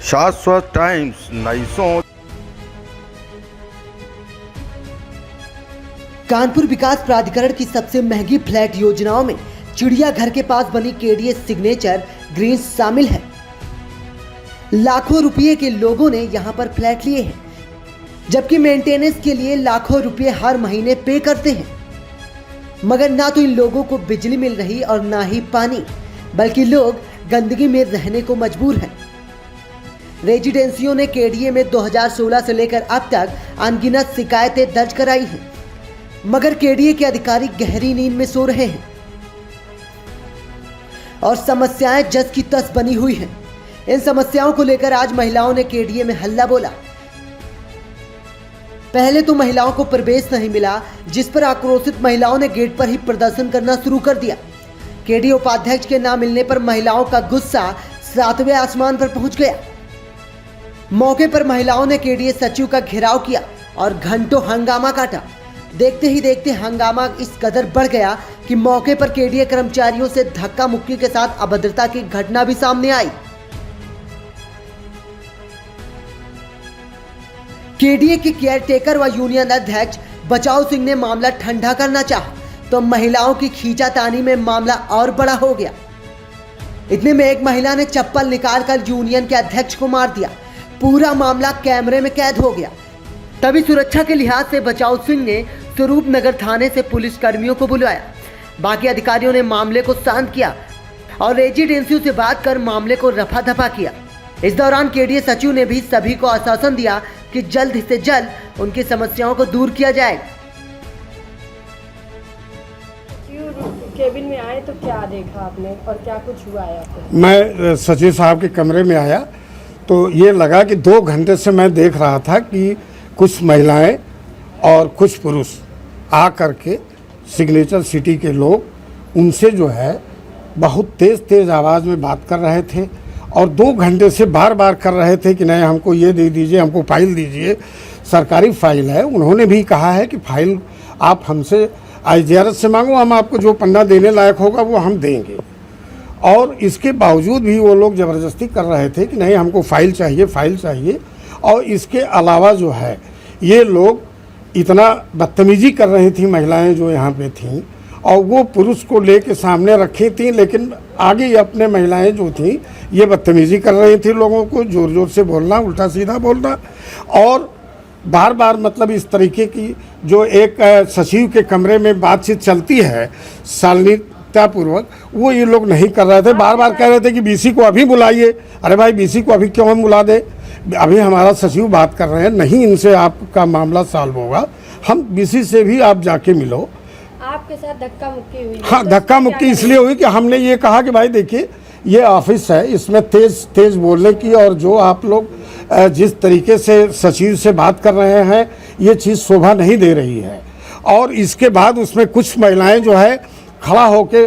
शाश्वत टाइम्स नाइसों। कानपुर विकास प्राधिकरण की सबसे महंगी फ्लैट योजनाओं में चिड़ियाघर के पास बनी केडीएस सिग्नेचर ग्रीन शामिल है। लाखों रुपए के लोगों ने यहां पर फ्लैट लिए हैं, जबकि मेंटेनेंस के लिए लाखों रुपए हर महीने पे करते हैं, मगर ना तो इन लोगों को बिजली मिल रही और ना ही पानी, बल्कि लोग गंदगी में रहने को मजबूर हैं। रेजिडेंसियों ने केडीए में 2016 से लेकर अब तक अनगिनत शिकायतें दर्ज कराई हैं, मगर केडीए के अधिकारी गहरी नींद में सो रहे हैं और समस्याएं जस की तस बनी हुई हैं। इन समस्याओं को लेकर आज महिलाओं ने केडीए में हल्ला बोला। पहले तो महिलाओं को प्रवेश नहीं मिला, जिस पर आक्रोशित महिलाओं ने गेट पर ही प्रदर्शन करना शुरू कर दिया। केडीए उपाध्यक्ष के ना मिलने पर महिलाओं का गुस्सा 7वें आसमान पर पहुंच गया। मौके पर महिलाओं ने केडीए सचिव का घेराव किया और घंटों हंगामा काटा। देखते ही देखते हंगामा इस कदर बढ़ गया कि मौके पर केडीए कर्मचारियों से धक्का मुक्की के साथ अभद्रता की घटना भी सामने आई। केडीए के केयरटेकर व यूनियन अध्यक्ष बचाव सिंह ने मामला ठंडा करना चाहा, तो महिलाओं की खींचातानी में मामला और बड़ा हो गया। इतने में एक महिला ने चप्पल निकालकर यूनियन के अध्यक्ष को मार दिया। पूरा मामला कैमरे में कैद हो गया। तभी सुरक्षा के लिहाज से बचाव सिंह ने स्वरूप नगर थाने से पुलिस कर्मियों को बुलाया। बाकी अधिकारियों ने मामले को शांत किया और रेजिडेंसियों से बात कर मामले को रफा दफा किया। इस दौरान केडीए सचिव ने भी सभी को आश्वासन दिया कि जल्द से जल्द उनकी समस्याओं को दूर किया जाएगा। केबिन में आए तो क्या देखा आपने और क्या कुछ हुआ है आपको? मैं सचिव साहब के कमरे में आया तो ये लगा कि 2 घंटे से मैं देख रहा था कि कुछ महिलाएं और कुछ पुरुष आ करके सिग्नेचर सिटी के लोग उनसे जो है बहुत तेज़ आवाज़ में बात कर रहे थे और 2 घंटे से बार बार कर रहे थे कि नहीं हमको ये दे दीजिए, हमको फाइल दीजिए, सरकारी फाइल है। उन्होंने भी कहा है कि फाइल आप हमसे IGRS से मांगो, हम आपको जो पन्ना देने लायक होगा वो हम देंगे। और इसके बावजूद भी वो लोग ज़बरदस्ती कर रहे थे कि नहीं हमको फाइल चाहिए। और इसके अलावा जो है ये लोग इतना बदतमीजी कर रही थी महिलाएं जो यहाँ पे थीं, और वो पुरुष को लेके सामने रखी थी, लेकिन आगे अपने महिलाएं जो थीं ये बदतमीजी कर रही थी, लोगों को ज़ोर ज़ोर से बोलना, उल्टा सीधा बोलना, और बार बार मतलब इस तरीके की जो एक सचिव के कमरे में बातचीत चलती है शालीनतापूर्वक, वो ये लोग नहीं कर रहे थे। बार बार कह रहे थे कि BC को अभी बुलाइए। अरे भाई BC को अभी क्यों हम बुला दें, अभी हमारा सचिव बात कर रहे हैं, नहीं इनसे आपका मामला सॉल्व होगा, हम BC से भी आप जाके मिलो। आपके साथ धक्का मुक्की हुई? हाँ, धक्का मुक्की इसलिए हुई कि हमने ये कहा कि भाई देखिए ये ऑफिस है, इसमें तेज़ बोलने की और जो आप लोग जिस तरीके से सचिव से बात कर रहे हैं ये चीज़ शोभा नहीं दे रही है। और इसके बाद उसमें कुछ महिलाएं जो है खड़ा होके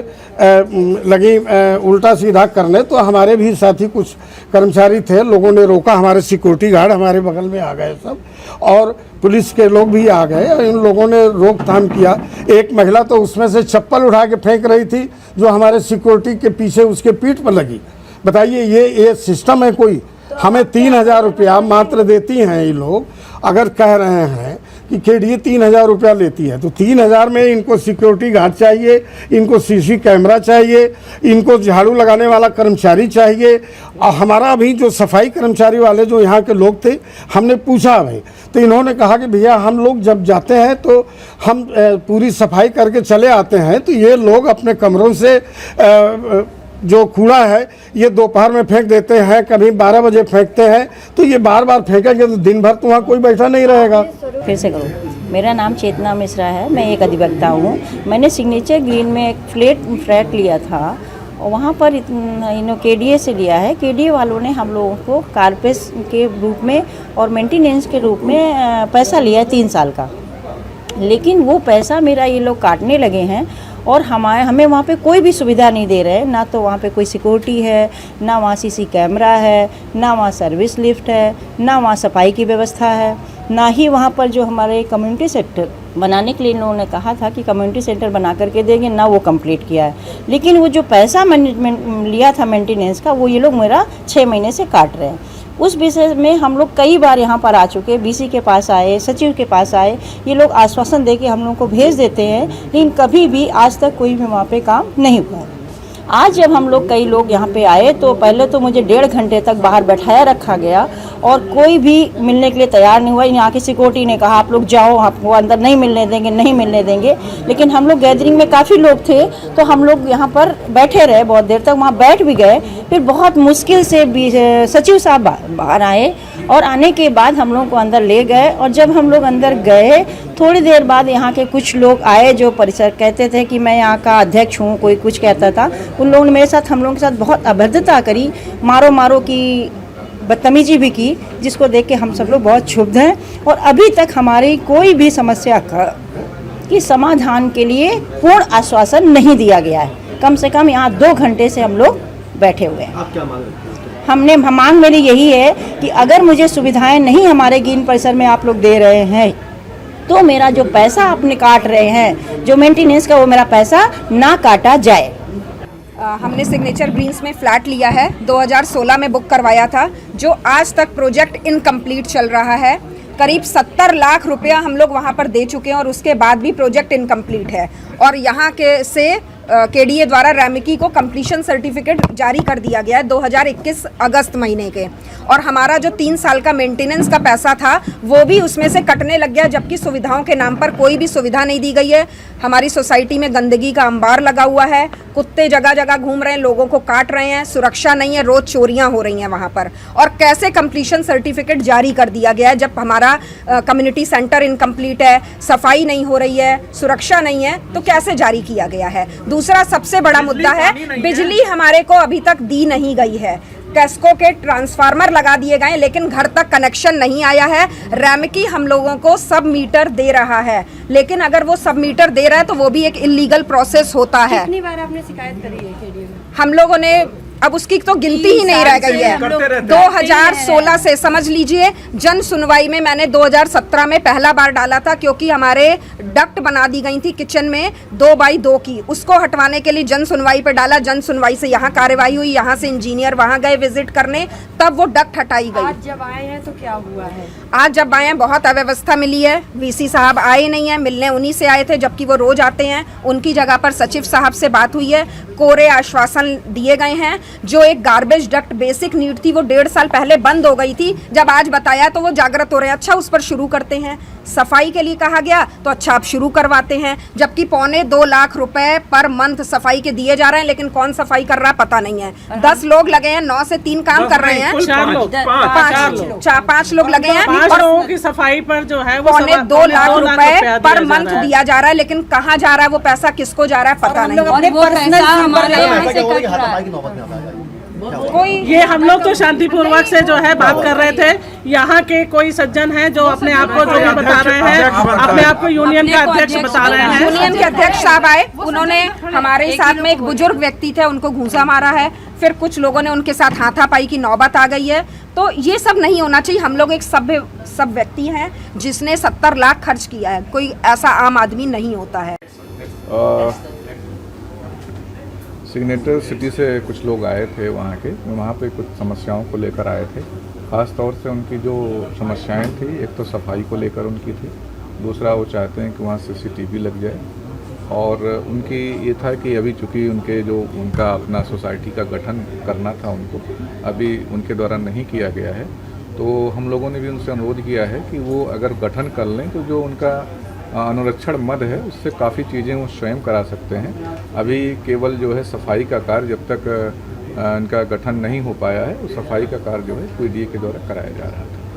लगी उल्टा सीधा करने, तो हमारे भी साथी कुछ कर्मचारी थे, लोगों ने रोका, हमारे सिक्योरिटी गार्ड हमारे बगल में आ गए सब, और पुलिस के लोग भी आ गए और इन लोगों ने रोकथाम किया। एक महिला तो उसमें से चप्पल उठा के फेंक रही थी जो हमारे सिक्योरिटी के पीछे उसके पीठ पर लगी। बताइए ये सिस्टम है कोई? हमें 3000 रुपया मात्र देती हैं ये लोग। अगर कह रहे हैं कि केडीए 3000 रुपया लेती है तो 3000 में इनको सिक्योरिटी गार्ड चाहिए, इनको CC कैमरा चाहिए, इनको झाड़ू लगाने वाला कर्मचारी चाहिए। और हमारा अभी जो सफाई कर्मचारी वाले जो यहाँ के लोग थे, हमने पूछा भाई, तो इन्होंने कहा कि भैया हम लोग जब जाते हैं तो हम पूरी सफाई करके चले आते हैं, तो ये लोग अपने कमरों से जो कूड़ा है ये दोपहर में फेंक देते हैं, कभी 12 बजे फेंकते हैं, तो ये बार बार फेंकेंगे तो दिन भर तो वहाँ कोई बैठा नहीं रहेगा। फिर से करूँ। मेरा नाम चेतना मिश्रा है, मैं एक अधिवक्ता हूँ। मैंने सिग्नेचर ग्रीन में एक फ्लैट लिया था और वहाँ पर केडीए से लिया है। केडीए वालों ने हम लोगों को कारपेट के रूप में और मेंटेनेंस के रूप में पैसा लिया है 3 साल का, लेकिन वो पैसा मेरा ये लोग काटने लगे हैं और हमें वहाँ पे कोई भी सुविधा नहीं दे रहे। ना तो वहाँ पे कोई सिक्योरिटी है, ना वहाँ CC कैमरा है, ना वहाँ सर्विस लिफ्ट है, ना वहाँ सफाई की व्यवस्था है, ना ही वहाँ पर जो हमारे कम्युनिटी सेंटर बनाने के लिए इन लोगों ने कहा था कि कम्युनिटी सेंटर बना करके देंगे, ना वो कंप्लीट किया है। लेकिन वो जो पैसा मैनेजमेंट लिया था मेंटेनेंस का, वो ये लोग मेरा 6 महीने से काट रहे हैं। उस विषय में हम लोग कई बार यहाँ पर आ चुके, बीसी के पास आए, सचिव के पास आए, ये लोग आश्वासन दे के हम लोग को भेज देते हैं, लेकिन कभी भी आज तक कोई भी वहाँ पे काम नहीं हुआ। आज जब हम लोग कई लोग यहाँ पे आए तो पहले तो मुझे 1.5 घंटे तक बाहर बैठाया रखा गया और कोई भी मिलने के लिए तैयार नहीं हुआ। यहाँ की सिक्योरिटी ने कहा आप लोग जाओ, आपको अंदर नहीं मिलने देंगे, नहीं मिलने देंगे। लेकिन हम लोग गैदरिंग में काफ़ी लोग थे तो हम लोग यहाँ पर बैठे रहे, बहुत देर तक वहाँ बैठ भी गए। फिर बहुत मुश्किल से सचिव साहब बाहर आए और आने के बाद हम लोग को अंदर ले गए। और जब हम लोग अंदर गए थोड़ी देर बाद यहाँ के कुछ लोग आए जो परिसर कहते थे कि मैं यहाँ का अध्यक्ष हूँ, कोई कुछ कहता था। उन लोगों ने मेरे साथ, हम लोगों के साथ बहुत अभद्रता करी, मारो मारो की बदतमीजी भी की, जिसको देख के हम सब लोग बहुत क्षुब्ध हैं। और अभी तक हमारी कोई भी समस्या की समाधान के लिए पूर्ण आश्वासन नहीं दिया गया है। कम से कम यहाँ 2 घंटे से हम लोग बैठे हुए हैं। आप क्या मांग रहे हैं? हमने मांग मेरी यही है कि अगर मुझे सुविधाएं नहीं हमारे ग्रीन परिसर में आप लोग दे रहे हैं तो मेरा जो पैसा आपने काट रहे हैं, जो मेंटेनेंस का, वो मेरा पैसा ना काटा जाए। हमने सिग्नेचर ग्रीन्स में फ्लैट लिया है, 2016 में बुक करवाया था, जो आज तक प्रोजेक्ट इनकम्प्लीट चल रहा है। करीब 70 लाख रुपया हम लोग वहाँ पर दे चुके हैं और उसके बाद भी प्रोजेक्ट इनकम्प्लीट है। और यहाँ के से केडीए द्वारा रैमिकी को कंप्लीशन सर्टिफिकेट जारी कर दिया गया है 2021 अगस्त महीने के। और हमारा जो 3 साल का मेंटेनेंस का पैसा था वो भी उसमें से कटने लग गया, जबकि सुविधाओं के नाम पर कोई भी सुविधा नहीं दी गई है। हमारी सोसाइटी में गंदगी का अंबार लगा हुआ है, कुत्ते जगह जगह घूम रहे हैं, लोगों को काट रहे हैं, सुरक्षा नहीं है, रोज चोरियां हो रही हैं वहाँ पर। और कैसे कंप्लीशन सर्टिफिकेट जारी कर दिया गया है जब हमारा कम्युनिटी सेंटर इनकम्प्लीट है, सफाई नहीं हो रही है, सुरक्षा नहीं है, तो कैसे जारी किया गया है। दूसरा सबसे बड़ा मुद्दा है, बिजली हमारे को अभी तक दी नहीं गई है। कैस्को के ट्रांसफार्मर लगा दिए गए लेकिन घर तक कनेक्शन नहीं आया है। रैमिकी हम लोगों को सब मीटर दे रहा है, लेकिन अगर वो सब मीटर दे रहा है तो वो भी एक इलीगल प्रोसेस होता है। कितनी बार आपने शिकायत करी है केडीए में? हम लोगों ने, अब उसकी तो गिनती ही नहीं रह गई है। 2016 से समझ लीजिए, जन सुनवाई में मैंने 2017 में पहला बार डाला था, क्योंकि हमारे डक्ट बना दी गई थी किचन में 2x2 की, उसको हटवाने के लिए जन सुनवाई पे डाला। जन सुनवाई से यहाँ कार्रवाई हुई, यहाँ से इंजीनियर वहाँ गए विजिट करने, तब वो डक्ट हटाई गई। आज जब आए हैं तो क्या हुआ है? आज जब आए हैं बहुत अव्यवस्था मिली है। वीसी साहब आए नहीं हैं, मिलने उन्हीं से आए थे जबकि वो रोज आते हैं। उनकी जगह पर सचिव साहब से बात हुई है, कोरे आश्वासन दिए गए हैं। जो एक गार्बेज डक्ट बेसिक नीड थी वो 1.5 साल पहले बंद हो गई थी, जब आज बताया तो वो जागृत हो रहे हैं। अच्छा, उस पर शुरू करते हैं। सफाई के लिए कहा गया तो अच्छा आप शुरू करवाते हैं, जबकि 2.25 लाख रुपए पर मंथ सफाई के दिए जा रहे हैं, लेकिन कौन सफाई कर रहा है पता नहीं है। 10 लोग लगे हैं, 9 से 3 काम कर रहे हैं, 5 लोग लगे हैं। 5 लोगों की सफाई पर जो है वो 2.25 लाख रुपए पर मंथ दिया जा रहा है, लेकिन कहाँ जा रहा है वो पैसा, किसको जा रहा है पता नहीं। कोई ये हम लोग तो शांतिपूर्वक से जो है बात कर रहे थे। यहाँ के कोई सज्जन हैं जो अपने आप को जो भी बता रहे हैं, अपने आप को यूनियन के अध्यक्ष बता रहे हैं। यूनियन के अध्यक्ष साहब आए, उन्होंने हमारे साथ में एक बुजुर्ग व्यक्ति थे, उनको घूंसा मारा है। फिर कुछ लोगों ने उनके साथ हाथापाई की नौबत आ गई है। तो ये सब नहीं होना चाहिए। हम लोग एक सभ्य सब व्यक्ति हैं जिसने 70 लाख खर्च किया है, कोई ऐसा आम आदमी नहीं होता है। सिग्नेचर सिटी से कुछ लोग आए थे वहाँ पे कुछ समस्याओं को लेकर आए थे। ख़ास तौर से उनकी जो समस्याएं थी, एक तो सफाई को लेकर उनकी थी, दूसरा वो चाहते हैं कि वहाँ CCTV लग जाए, और उनकी ये था कि अभी चूँकि उनका अपना सोसाइटी का गठन करना था, उनको अभी उनके द्वारा नहीं किया गया है। तो हम लोगों ने भी उनसे अनुरोध किया है कि वो अगर गठन कर लें तो जो उनका अनुरक्षण मद है उससे काफ़ी चीज़ें वो स्वयं करा सकते हैं। अभी केवल जो है सफाई का कार्य जब तक इनका गठन नहीं हो पाया है, सफाई का कार्य जो है PDA के द्वारा कराया जा रहा था।